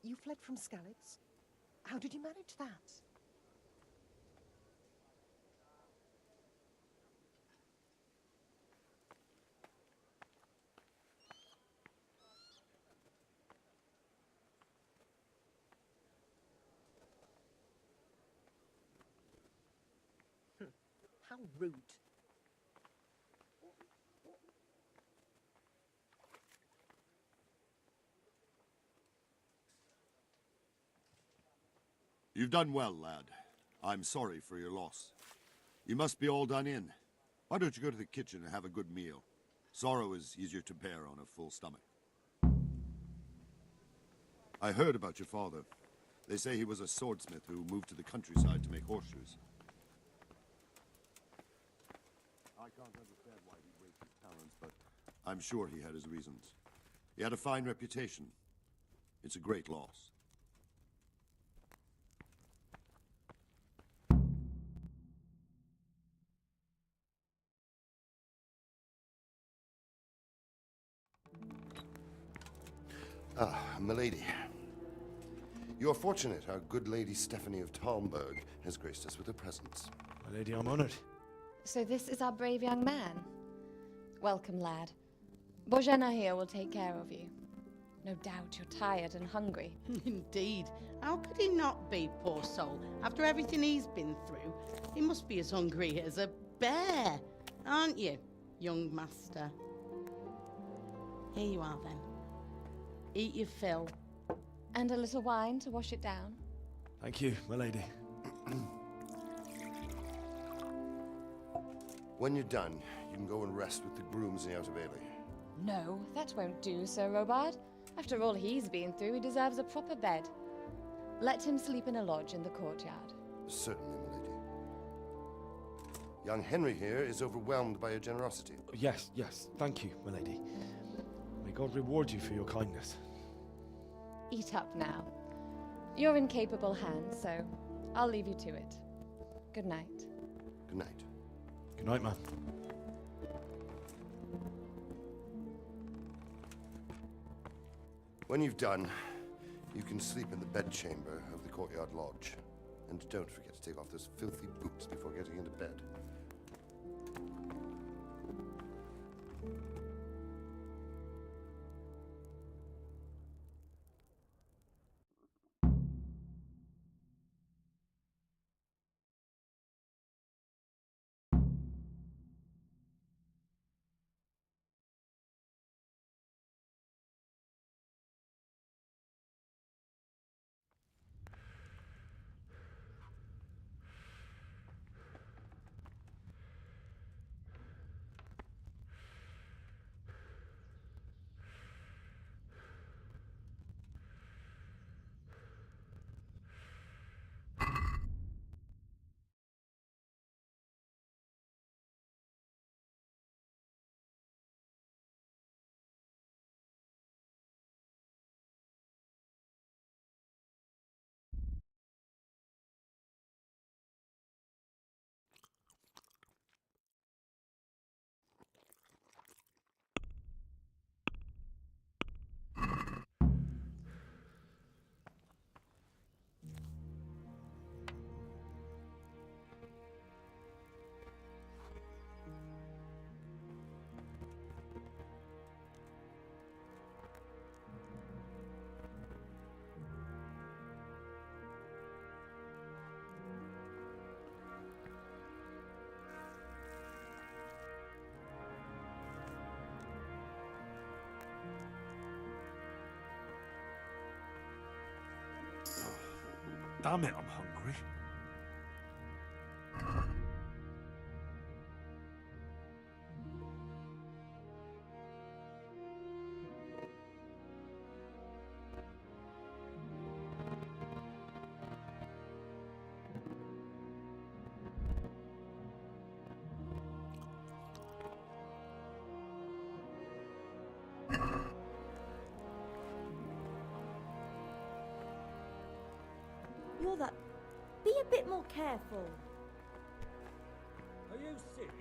You fled from Skalitz? How did you manage that? How rude. You've done well, lad. I'm sorry for your loss. You must be all done in. Why don't you go to the kitchen and have a good meal? Sorrow is easier to bear on a full stomach. I heard about your father. They say he was a swordsmith who moved to the countryside to make horseshoes. I can't understand why he wasted his talents, but I'm sure he had his reasons. He had a fine reputation. It's a great loss. Ah, milady. You are fortunate our good lady Stephanie of Talmberg has graced us with her presence. My lady, I'm honored. So this is our brave young man. Welcome, lad. Bozhena here will take care of you. No doubt you're tired and hungry. Indeed. How could he not be, poor soul? After everything he's been through, he must be as hungry as a bear, aren't you, young master? Here you are, then. Eat your fill. And a little wine to wash it down. Thank you, my lady. When you're done, you can go and rest with the grooms in the Outer Bailey. No, that won't do, Sir Robard. After all he's been through, he deserves a proper bed. Let him sleep in a lodge in the courtyard. Certainly, milady. Young Henry here is overwhelmed by your generosity. Yes, yes. Thank you, my lady. May God reward you for your kindness. Eat up now. You're in capable hands, so I'll leave you to it. Good night. Good night. Good night, man. When you've done, you can sleep in the bedchamber of the courtyard lodge. And don't forget to take off those filthy boots before getting into bed. Damn it, I'm hungry. You're that. Be a bit more careful. Are you serious?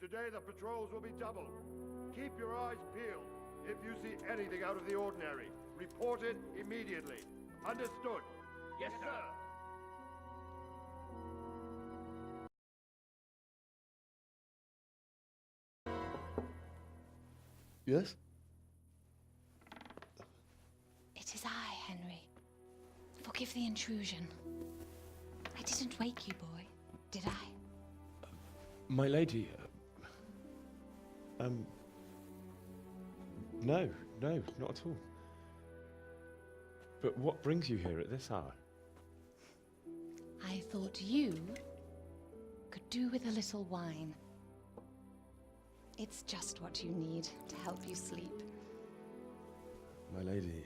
Today the patrols will be doubled. Keep your eyes peeled. If you see anything out of the ordinary, report it immediately. Understood? Yes, sir. Yes? It is I, Henry. Forgive the intrusion. I didn't wake you, boy, did I? My lady, no, not at all. But what brings you here at this hour? I thought you could do with a little wine. It's just what you need to help you sleep. My lady,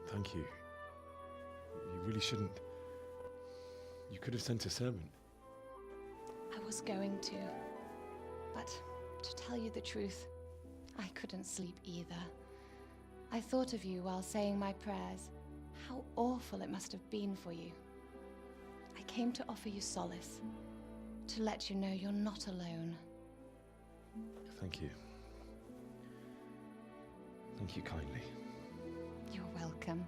thank you. You really shouldn't. You could have sent a servant. I was going to, but to tell you the truth, I couldn't sleep either. I thought of you while saying my prayers. How awful it must have been for you. I came to offer you solace, to let you know you're not alone. Thank you. Thank you kindly. You're welcome.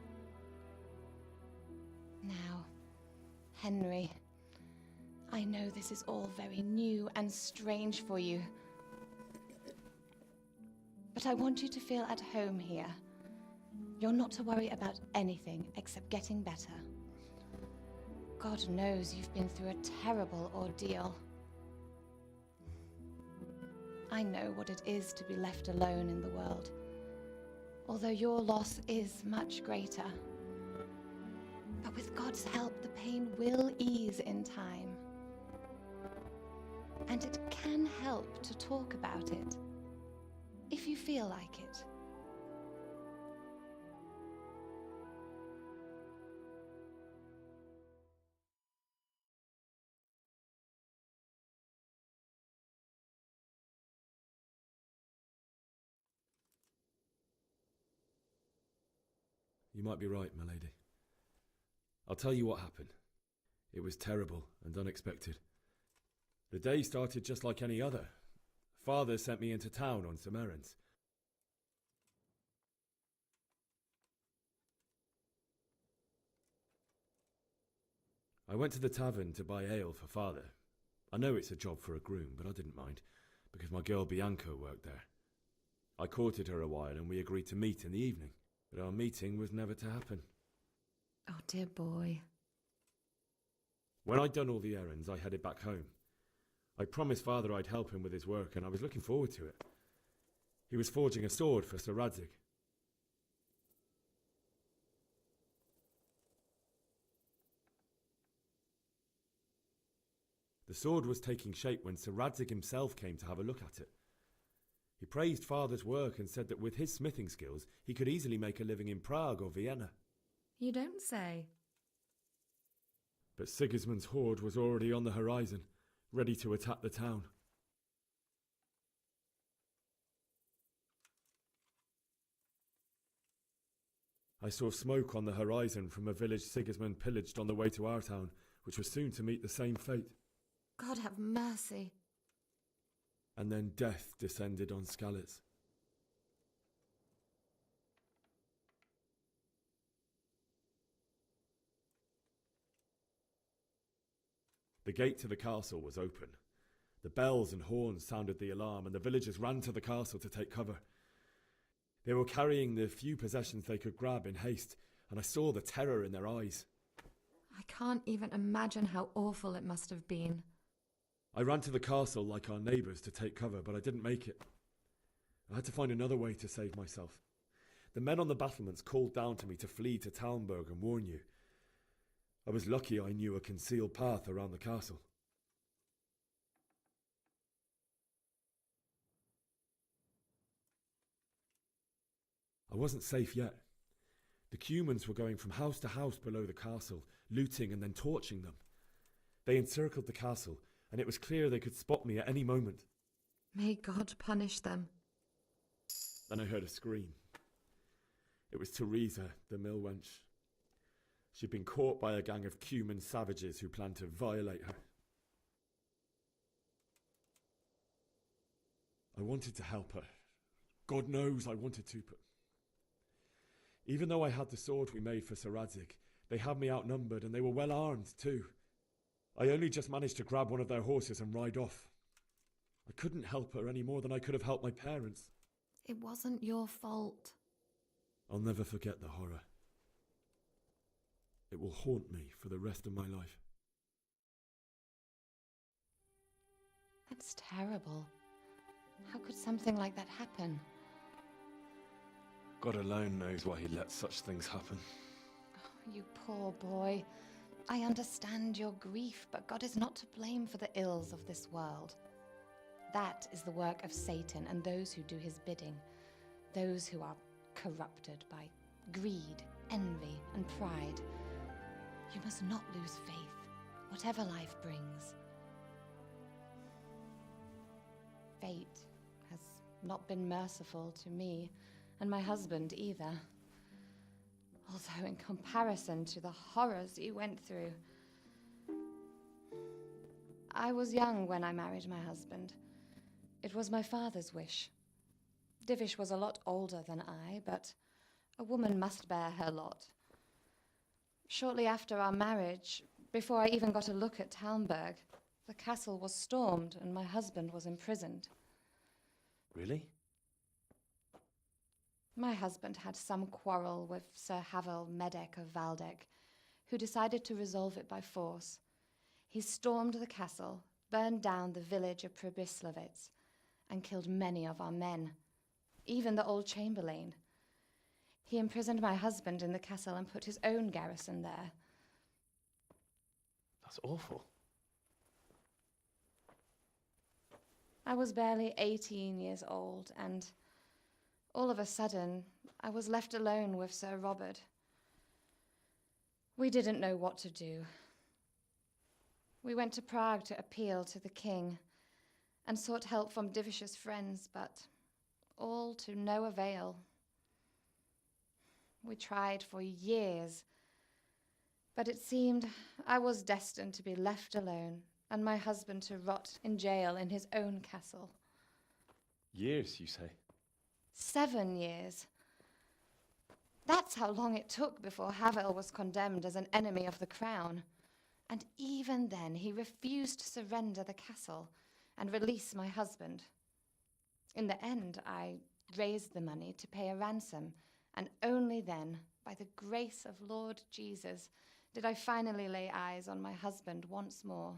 Now, Henry, I know this is all very new and strange for you, but I want you to feel at home here. You're not to worry about anything except getting better. God knows you've been through a terrible ordeal. I know what it is to be left alone in the world, although your loss is much greater. But with God's help, the pain will ease in time. And it can help to talk about it, if you feel like it. You might be right, my lady. I'll tell you what happened. It was terrible and unexpected. The day started just like any other. Father sent me into town on some errands. I went to the tavern to buy ale for Father. I know it's a job for a groom, but I didn't mind, because my girl Bianca worked there. I courted her a while and we agreed to meet in the evening, but our meeting was never to happen. Oh, dear boy. When I'd done all the errands, I headed back home. I promised Father I'd help him with his work, and I was looking forward to it. He was forging a sword for Sir Radzig. The sword was taking shape when Sir Radzig himself came to have a look at it. He praised Father's work and said that with his smithing skills, he could easily make a living in Prague or Vienna. You don't say. But Sigismund's horde was already on the horizon, ready to attack the town. I saw smoke on the horizon from a village Sigismund pillaged on the way to our town, which was soon to meet the same fate. God have mercy. And then death descended on Skalitz. The gate to the castle was open. The bells and horns sounded the alarm, and the villagers ran to the castle to take cover. They were carrying the few possessions they could grab in haste, and I saw the terror in their eyes. I can't even imagine how awful it must have been. I ran to the castle like our neighbours to take cover, but I didn't make it. I had to find another way to save myself. The men on the battlements called down to me to flee to Talmberg and warn you. I was lucky I knew a concealed path around the castle. I wasn't safe yet. The Cumans were going from house to house below the castle, looting and then torching them. They encircled the castle, and it was clear they could spot me at any moment. May God punish them. Then I heard a scream. It was Teresa, the mill wench. She'd been caught by a gang of Cuman savages who planned to violate her. I wanted to help her. God knows I wanted to, but even though I had the sword we made for Sir Radzig, they had me outnumbered and they were well armed too. I only just managed to grab one of their horses and ride off. I couldn't help her any more than I could have helped my parents. It wasn't your fault. I'll never forget the horror. It will haunt me for the rest of my life. That's terrible. How could something like that happen? God alone knows why he lets such things happen. Oh, you poor boy. I understand your grief, but God is not to blame for the ills of this world. That is the work of Satan and those who do his bidding. Those who are corrupted by greed, envy, and pride. You must not lose faith, whatever life brings. Fate has not been merciful to me, and my husband either. Although in comparison to the horrors you went through. I was young when I married my husband. It was my father's wish. Divish was a lot older than I, but a woman must bear her lot. Shortly after our marriage, before I even got a look at Talmberg, the castle was stormed and my husband was imprisoned. Really? My husband had some quarrel with Sir Havel Medek of Valdek, who decided to resolve it by force. He stormed the castle, burned down the village of Pribyslavitz, and killed many of our men, even the old chamberlain. He imprisoned my husband in the castle and put his own garrison there. That's awful. I was barely 18 years old, and all of a sudden, I was left alone with Sir Robert. We didn't know what to do. We went to Prague to appeal to the king and sought help from Divish's friends, but all to no avail. We tried for years, but it seemed I was destined to be left alone and my husband to rot in jail in his own castle. Years, you say? 7 years. That's how long it took before Havel was condemned as an enemy of the crown. And even then, he refused to surrender the castle and release my husband. In the end, I raised the money to pay a ransom, and only then, by the grace of Lord Jesus, did I finally lay eyes on my husband once more.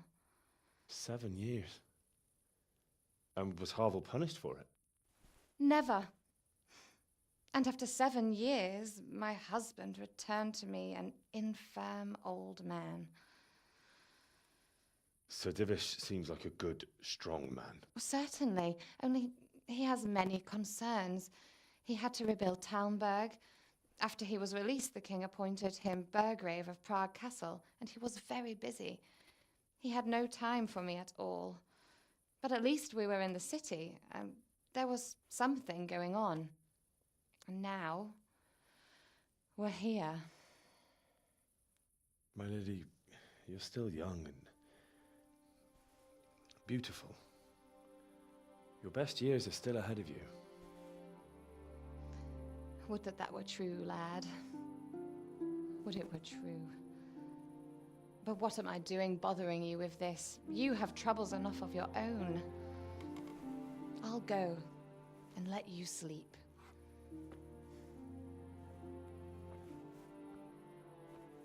7 years? And was Havel punished for it? Never. And after 7 years, my husband returned to me an infirm old man. Sir Divish seems like a good, strong man. Certainly, only he has many concerns. He had to rebuild Talmberg. After he was released, the king appointed him Burgrave of Prague Castle, and he was very busy. He had no time for me at all. But at least we were in the city, and there was something going on. And now, we're here. My lady, you're still young and beautiful. Your best years are still ahead of you. Would that that were true, lad. Would it were true. But what am I doing bothering you with this? You have troubles enough of your own. I'll go and let you sleep.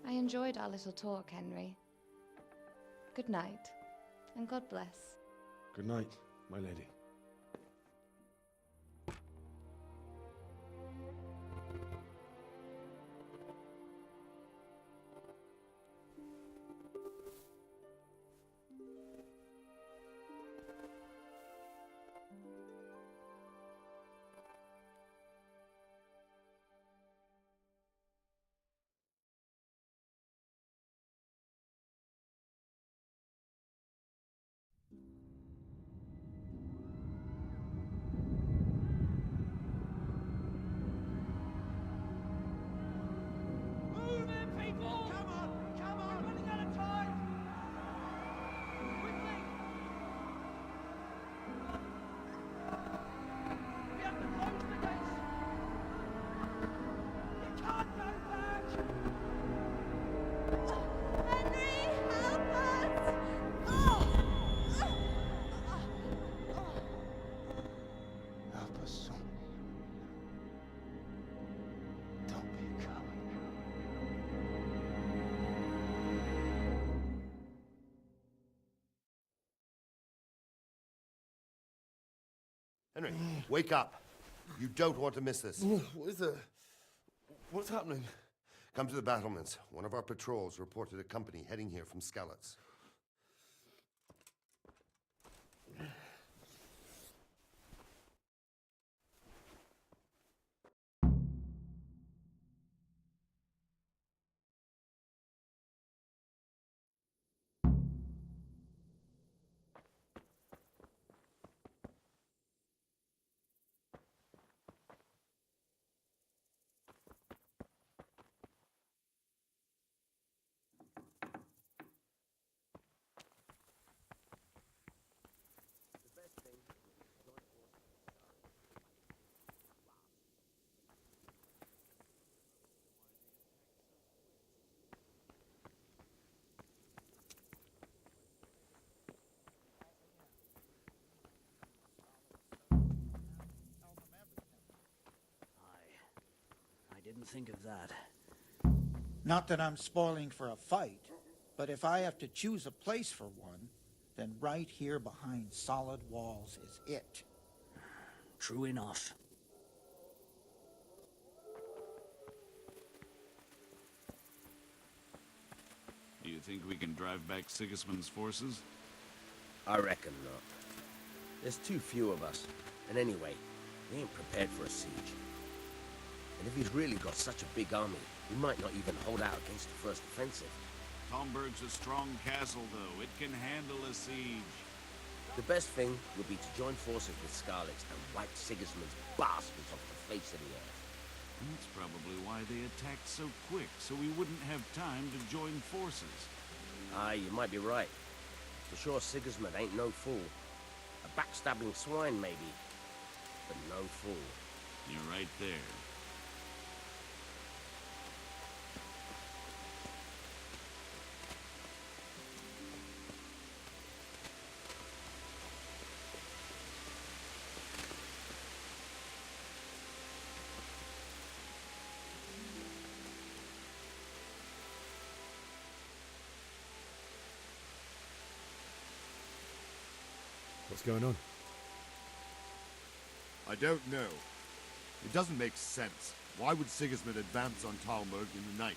I enjoyed our little talk, Henry. Good night, and God bless. Good night, my lady. Henry, wake up. You don't want to miss this. What is it? What's happening? Come to the battlements. One of our patrols reported a company heading here from Skalitz. I didn't think of that. Not that I'm spoiling for a fight, but if I have to choose a place for one, then right here behind solid walls is it. True enough. Do you think we can drive back Sigismund's forces? I reckon not. There's too few of us. And anyway, we ain't prepared for a siege. And if he's really got such a big army, he might not even hold out against the first offensive. Talmberg's a strong castle, though. It can handle a siege. The best thing would be to join forces with Skalitz and wipe Sigismund's bastards off the face of the earth. That's probably why they attacked so quick, so we wouldn't have time to join forces. Aye, you might be right. For sure, Sigismund ain't no fool. A backstabbing swine, maybe, but no fool. You're right there. What's going on? I don't know. It doesn't make sense. Why would Sigismund advance on Talmberg in the night?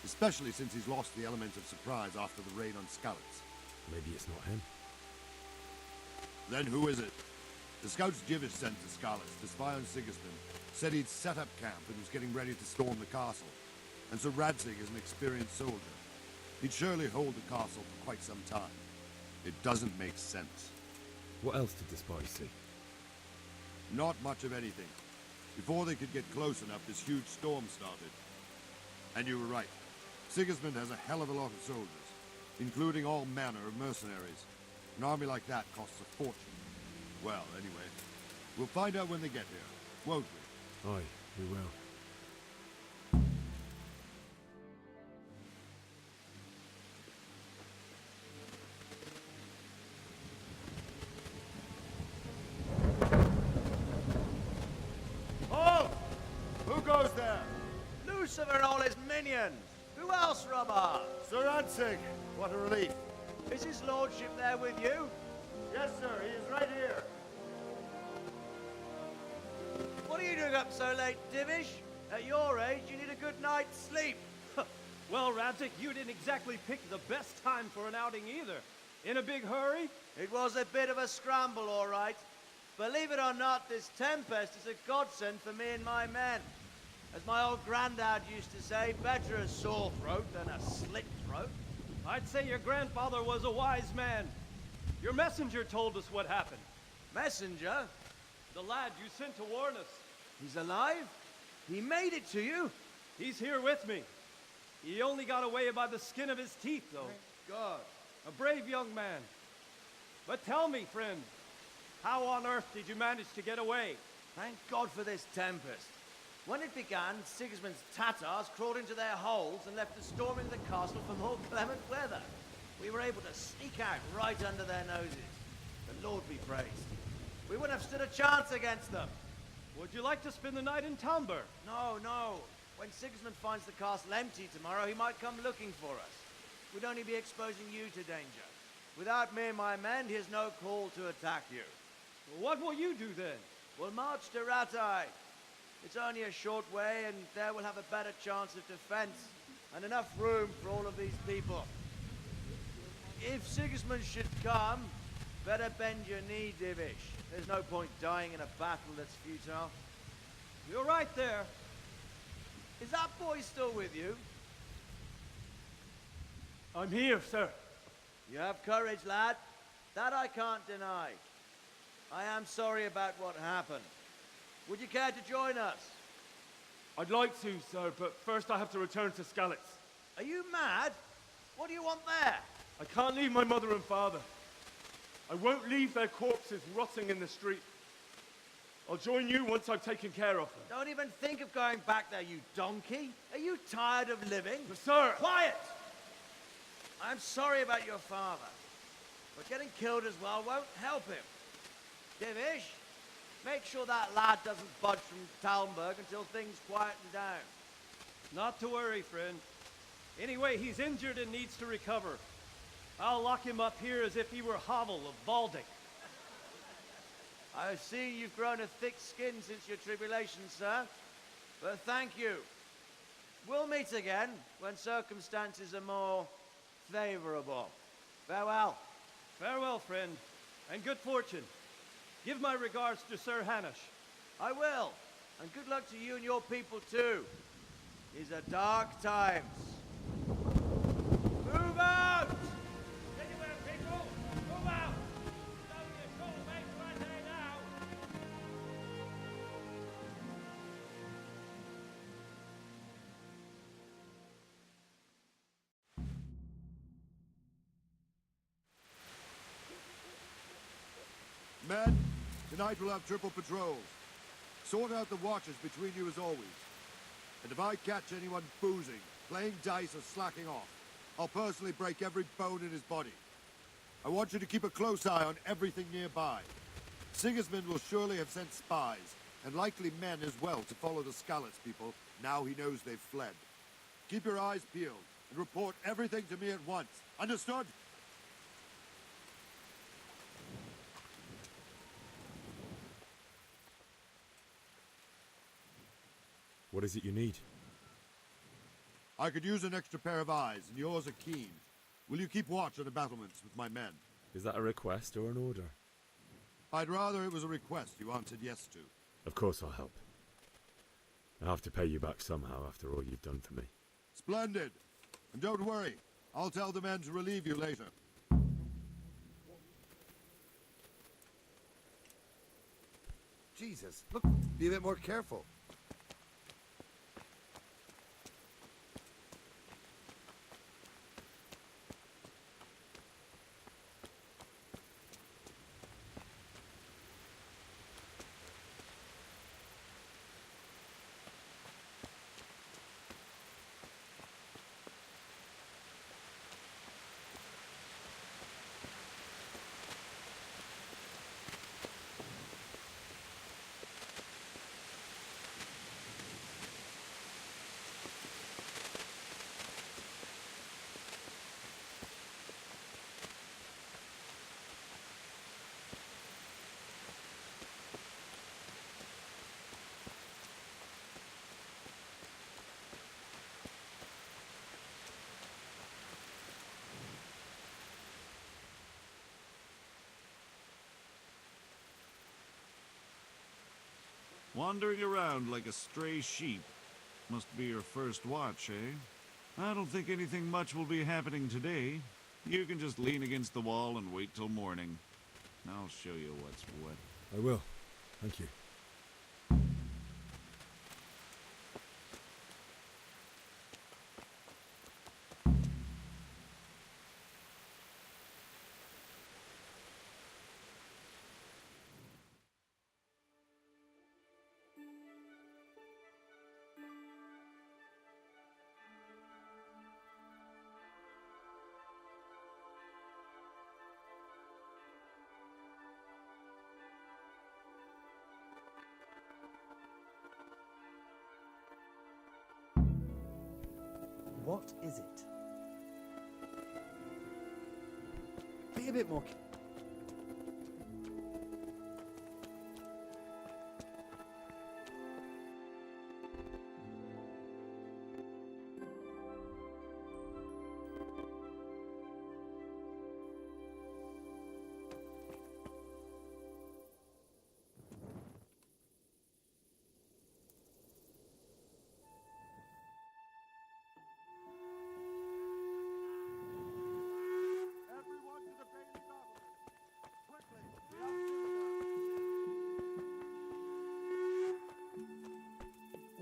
Especially since he's lost the element of surprise after the raid on Skalitz. Maybe it's not him. Then who is it? The scouts Jivish sent to Skalitz to spy on Sigismund said he'd set up camp and was getting ready to storm the castle. And so Radzig is an experienced soldier. He'd surely hold the castle for quite some time. It doesn't make sense. What else did the spies see? Not much of anything. Before they could get close enough, this huge storm started. And you were right. Sigismund has a hell of a lot of soldiers, including all manner of mercenaries. An army like that costs a fortune. Well, anyway, we'll find out when they get here, won't we? Aye, we will. Who goes there? Lucifer and all his minions. Who else, Robert? Sir Ansig. What a relief. Is his lordship there with you? Yes, sir. He is right here. What are you doing up so late, Divish? At your age, you need a good night's sleep. Well, Radzig, you didn't exactly pick the best time for an outing either. In a big hurry? It was a bit of a scramble, all right. Believe it or not, this tempest is a godsend for me and my men. As my old granddad used to say, better a sore throat than a slit throat. I'd say your grandfather was a wise man. Your messenger told us what happened. Messenger? The lad you sent to warn us. He's alive? He made it to you? He's here with me. He only got away by the skin of his teeth, though. Thank God. A brave young man. But tell me, friend, how on earth did you manage to get away? Thank God for this tempest. When it began, Sigismund's Tatars crawled into their holes and left us storming the castle for more clement weather. We were able to sneak out right under their noses. The Lord be praised. We wouldn't have stood a chance against them. Would you like to spend the night in Talmberg? No, no. When Sigismund finds the castle empty tomorrow, he might come looking for us. We'd only be exposing you to danger. Without me and my men, he has no call to attack you. What will you do then? We'll march to Ratai. It's only a short way, and there we'll have a better chance of defense, and enough room for all of these people. If Sigismund should come, better bend your knee, Divish. There's no point dying in a battle that's futile. You're right there. Is that boy still with you? I'm here, sir. You have courage, lad. That I can't deny. I am sorry about what happened. Would you care to join us? I'd like to, sir, but first I have to return to Skalitz. Are you mad? What do you want there? I can't leave my mother and father. I won't leave their corpses rotting in the street. I'll join you once I've taken care of them. Don't even think of going back there, you donkey. Are you tired of living? But sir! Quiet! I'm sorry about your father, but getting killed as well won't help him. Divish, make sure that lad doesn't budge from Talmberg until things quieten down. Not to worry, friend. Anyway, he's injured and needs to recover. I'll lock him up here as if he were Havel of Balding. I see you've grown a thick skin since your tribulation, sir. But thank you. We'll meet again when circumstances are more favorable. Farewell. Farewell, friend, and good fortune. Give my regards to Sir Hanush. I will. And good luck to you and your people, too. These are dark times. Move out! Anywhere, people! Move out! It's only a short way to Ratai now! Men, tonight we'll have triple patrols. Sort out the watches between you as always. And if I catch anyone boozing, playing dice or slacking off, I'll personally break every bone in his body. I want you to keep a close eye on everything nearby. Sigismund will surely have sent spies, and likely men as well, to follow the Skalitz people, now he knows they've fled. Keep your eyes peeled, and report everything to me at once. Understood? What is it you need? I could use an extra pair of eyes, and yours are keen. Will you keep watch on the battlements with my men? Is that a request or an order? I'd rather it was a request you answered yes to. Of course I'll help. I have to pay you back somehow after all you've done for me. Splendid. And don't worry, I'll tell the men to relieve you later. Jesus, look, be a bit more careful. Wandering around like a stray sheep. Must be your first watch, eh? I don't think anything much will be happening today. You can just lean against the wall and wait till morning. I'll show you what's what. I will. Thank you. What is it? Be a bit more...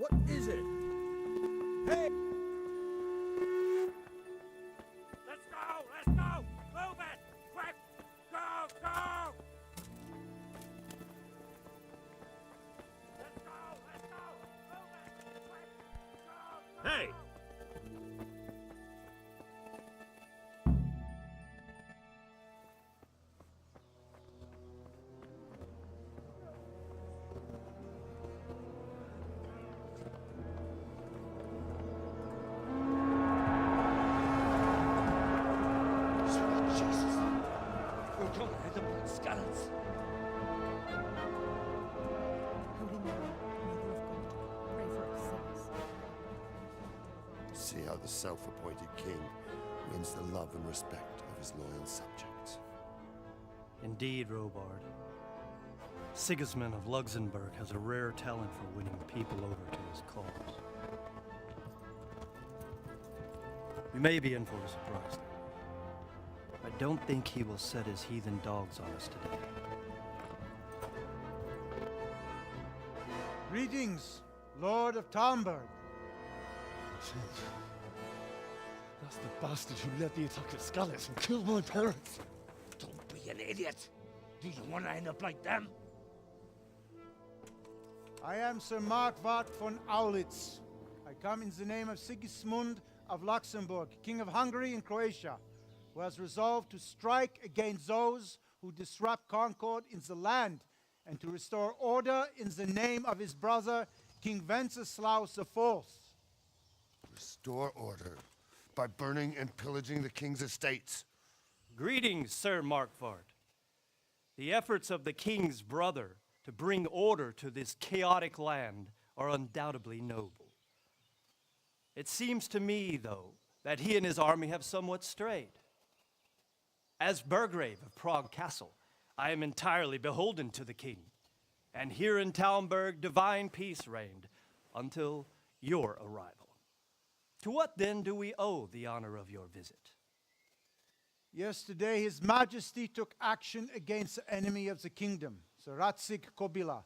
What is it? Hey! Let's go! Let's go! Move it! Quick! Go! Go! Let's go! Let's go! Move it! Quick! Go! Go! Hey! See how the self-appointed king wins the love and respect of his loyal subjects. Indeed, Robard. Sigismund of Luxembourg has a rare talent for winning people over to his cause. We may be in for a surprise, though. I don't think he will set his heathen dogs on us today. Greetings, Lord of Talmberg. That's the bastard who led the attack at Scarlet and killed my parents. Don't be an idiot. Do you want to end up like them? I am Sir Markwart von Aulitz. I come in the name of Sigismund of Luxembourg, King of Hungary and Croatia, who has resolved to strike against those who disrupt concord in the land and to restore order in the name of his brother, King Wenceslaus IV. Restore order by burning and pillaging the king's estates. Greetings, Sir Markwart. The efforts of the king's brother to bring order to this chaotic land are undoubtedly noble. It seems to me, though, that he and his army have somewhat strayed. As Burgrave of Prague Castle, I am entirely beholden to the king, and here in Talmberg divine peace reigned until your arrival. To what then do we owe the honor of your visit? Yesterday, His Majesty took action against the enemy of the kingdom, Sir Ratzik Kobila,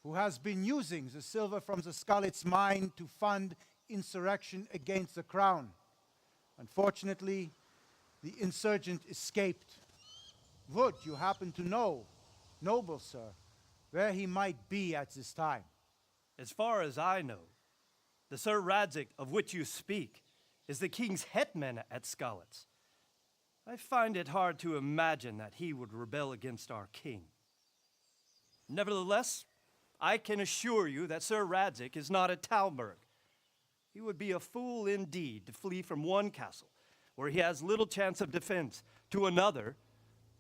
who has been using the silver from the Skalitz mine to fund insurrection against the crown. Unfortunately, the insurgent escaped. Would you happen to know, noble sir, where he might be at this time? As far as I know, the Sir Radzik of which you speak is the king's hetman at Skalitz. I find it hard to imagine that he would rebel against our king. Nevertheless, I can assure you that Sir Radzik is not at Talmberg. He would be a fool indeed to flee from one castle where he has little chance of defense to another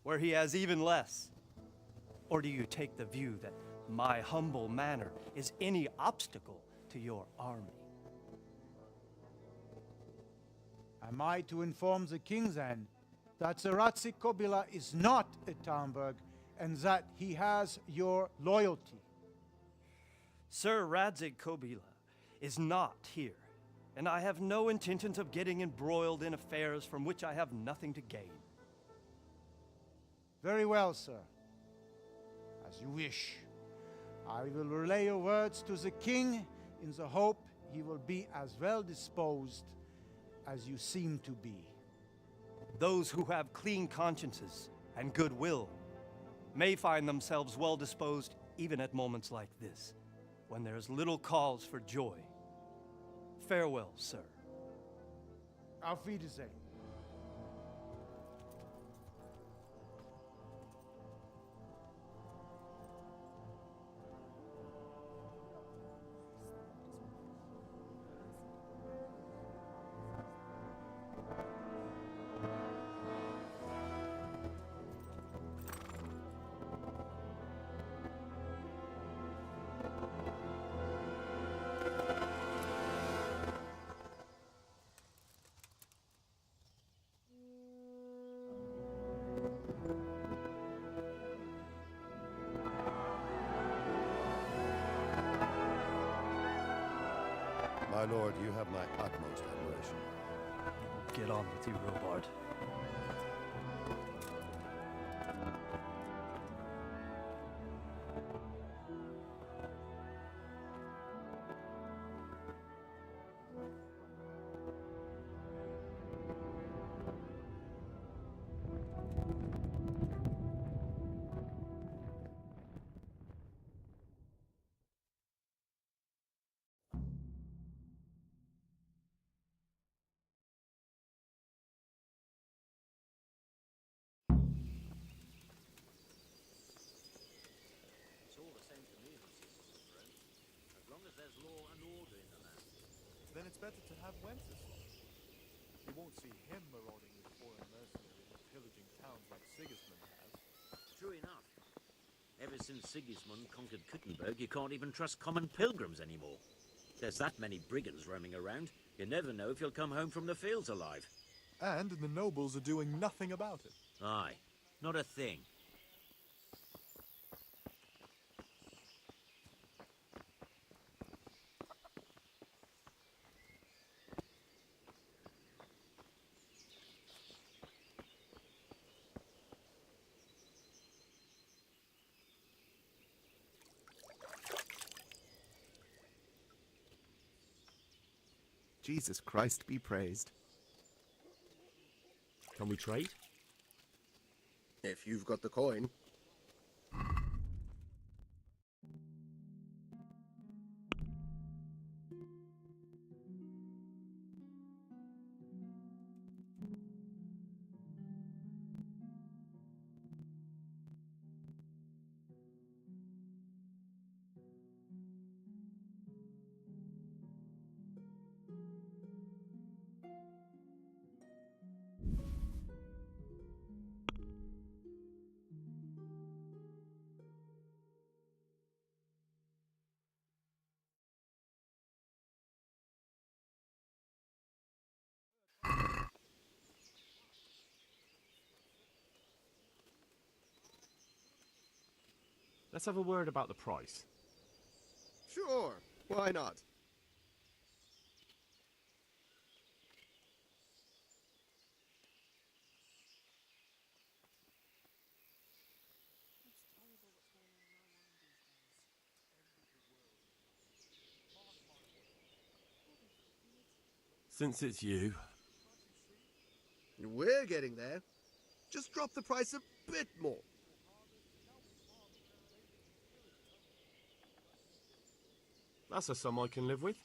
where he has even less. Or do you take the view that my humble manner is any obstacle to your army? Am I to inform the king then that Sir Ratzik Kobila is not at Talmberg and that he has your loyalty? Sir Radzik Kobila is not here, and I have no intentions of getting embroiled in affairs from which I have nothing to gain. Very well, sir. As you wish. I will relay your words to the king in the hope he will be as well disposed as you seem to be. Those who have clean consciences and goodwill may find themselves well disposed even at moments like this, when there is little cause for joy. Farewell, sir. Auf Wiedersehen. My lord, you have my utmost admiration. Get on with you, Robard. there's law and order in the land. Then it's better to have Wenceslas. You won't see him marauding with foreign mercenaries, pillaging towns like Sigismund has. True enough. Ever since Sigismund conquered Kuttenberg, you can't even trust common pilgrims anymore. There's that many brigands roaming around, you never know if you'll come home from the fields alive. And the nobles are doing nothing about it. Aye, not a thing. Jesus Christ be praised. Can we trade? If you've got the coin. Let's have a word about the price. Sure, why not? Since it's you. We're getting there. Just drop the price a bit more. That's a sum I can live with.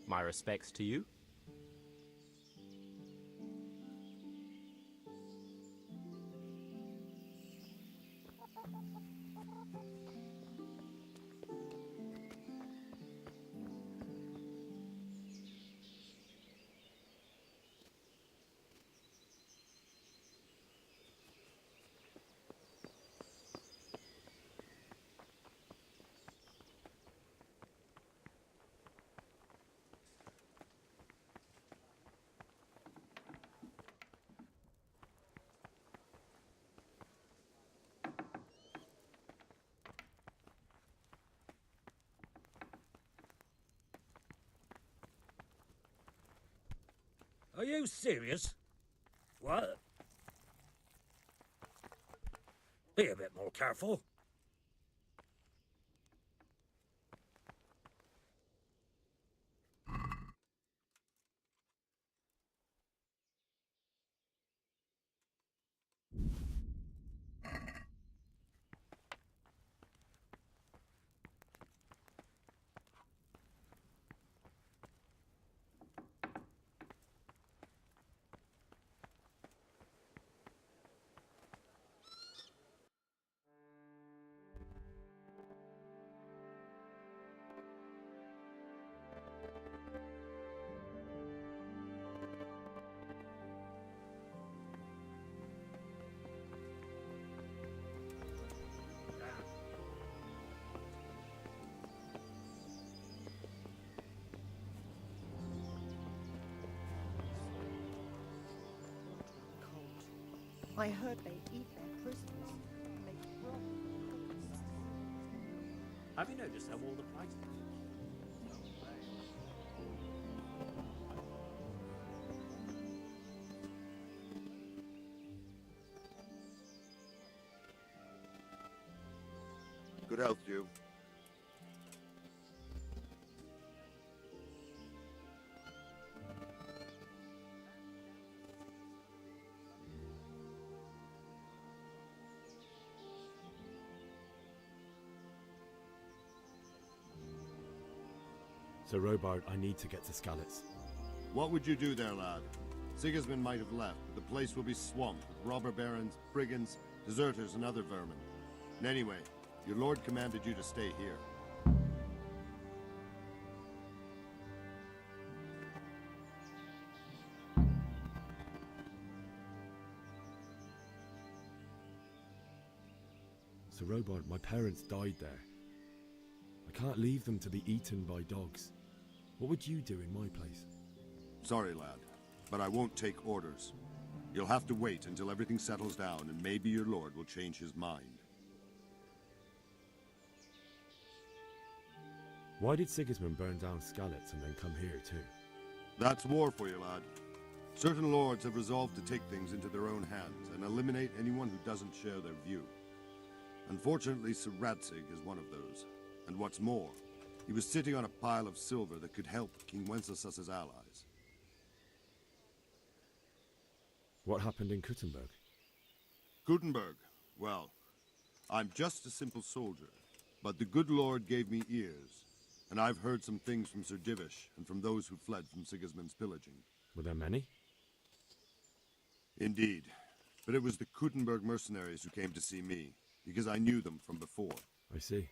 My respects to you. Are you serious? What? Be a bit more careful. I heard they eat their prisoners and make broth. Have you noticed how all the prices? Good health to you. Sir Robard, I need to get to Skalitz. What would you do there, lad? Sigismund might have left, but the place will be swamped with robber barons, brigands, deserters, and other vermin. And anyway, your lord commanded you to stay here. Sir Robard, my parents died there. I can't leave them to be eaten by dogs. What would you do in my place? Sorry, lad, but I won't take orders. You'll have to wait until everything settles down, and maybe your lord will change his mind. Why did Sigismund burn down Skalitz and then come here too? That's war for you, lad. Certain lords have resolved to take things into their own hands and eliminate anyone who doesn't share their view. Unfortunately, Sir Radzig is one of those. And what's more, he was sitting on a pile of silver that could help King Wenceslas's allies. What happened in Kuttenberg? Gutenberg, well, I'm just a simple soldier, but the good Lord gave me ears, and I've heard some things from Sir Divish and from those who fled from Sigismund's pillaging. Were there many? Indeed, but it was the Kuttenberg mercenaries who came to see me, because I knew them from before. I see.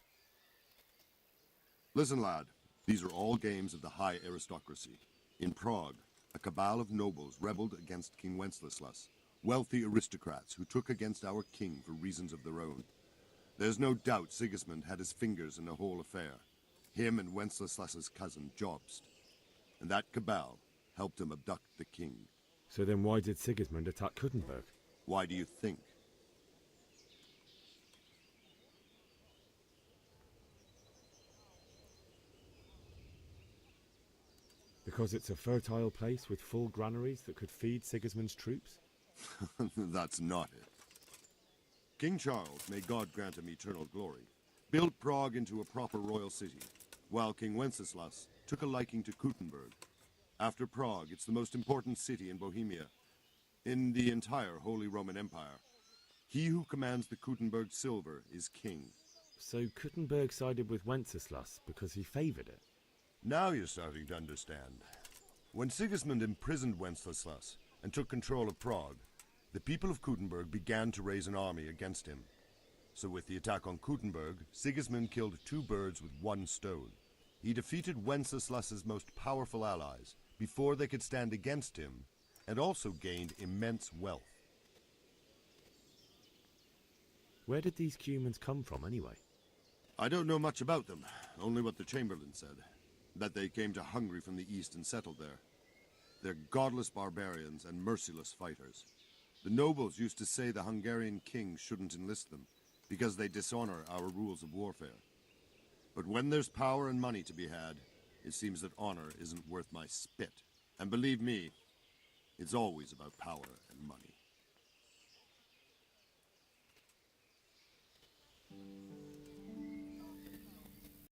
Listen, lad, these are all games of the high aristocracy. In Prague, a cabal of nobles rebelled against King Wenceslas, wealthy aristocrats who took against our king for reasons of their own. There's no doubt Sigismund had his fingers in the whole affair, him and Wenceslas's cousin Jobst. And that cabal helped him abduct the king. So then why did Sigismund attack Kuttenberg? Why do you think? Because it's a fertile place with full granaries that could feed Sigismund's troops? That's not it. King Charles, may God grant him eternal glory, built Prague into a proper royal city, while King Wenceslas took a liking to Kuttenberg. After Prague, it's the most important city in Bohemia, in the entire Holy Roman Empire. He who commands the Kuttenberg silver is king. So Kuttenberg sided with Wenceslas because he favoured it? Now you're starting to understand. When Sigismund imprisoned Wenceslas and took control of Prague, the people of Kuttenberg began to raise an army against him. So with the attack on Kuttenberg, Sigismund killed two birds with one stone. He defeated Wenceslas's most powerful allies before they could stand against him, and also gained immense wealth. Where did these Cumans come from anyway? I don't know much about them, only what the Chamberlain said. That they came to Hungary from the east and settled there. They're godless barbarians and merciless fighters. The nobles used to say the Hungarian king shouldn't enlist them, because they dishonor our rules of warfare. But when there's power and money to be had, it seems that honor isn't worth my spit. And believe me, It's always about power and money.